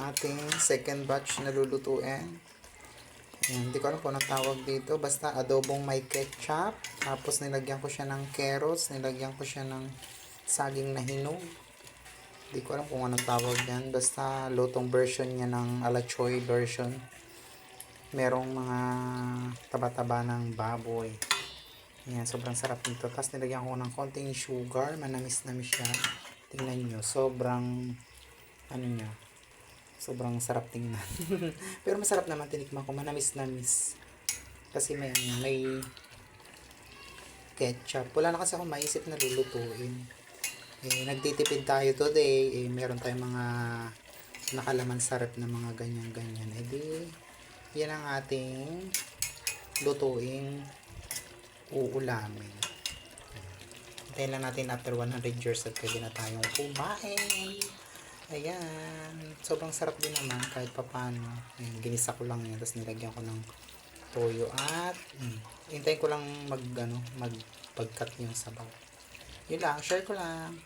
ating second batch na lulutuin. Ayan, hindi ko alam kung anong tawag dito. Basta adobong may ketchup. Tapos nilagyan ko siya ng carrots. Nilagyan ko siya ng saging na hinog. Hindi ko alam kung anong tawag yan. Basta lutong version niya ng alachoy version. Merong mga taba-taba ng baboy. Ayan, sobrang sarap nito. Tapos nilagyan ko ng konting sugar. Manamis-namis siya. Tingnan nyo, sobrang sobrang sarap tingnan. Pero masarap naman, tinikman ko, manamis-namis. Kasi may ketchup. Wala na kasi akong maisip na lulutuin. Nagtitipid tayo today. Meron tayong mga nakalaman sa rep na mga ganyan-ganyan. Yan ang ating lutuing uulamin. Hintayin lang natin after 100 years at pwede na tayong kumain. Ayan. Sobrang sarap din naman kahit papano. Ayan, ginisa ko lang yan. Tapos nilagyan ko ng toyo at hintayin ko lang magpagkat yung sabaw. Yun lang. Share ko lang.